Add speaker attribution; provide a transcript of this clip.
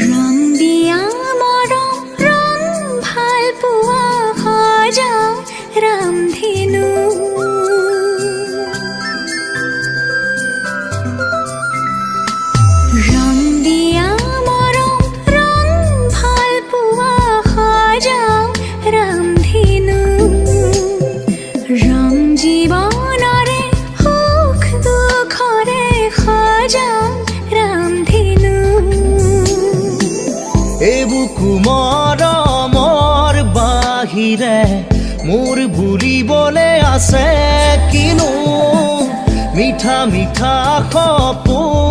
Speaker 1: ৰং দিয়া মৰম ৰং ভাল পোৱা সজাও ৰামধেনু ৰং দিয়া মৰম ৰং ভাল পোৱা সজাও ৰামধেনু ৰং জীৱনৰে সুখ দুখৰে সজাও ৰামধেনু
Speaker 2: এবুকু মৰমৰ বাহিৰে মোৰ বুলিবলে আছে কিনো মিঠা মিঠা সপোন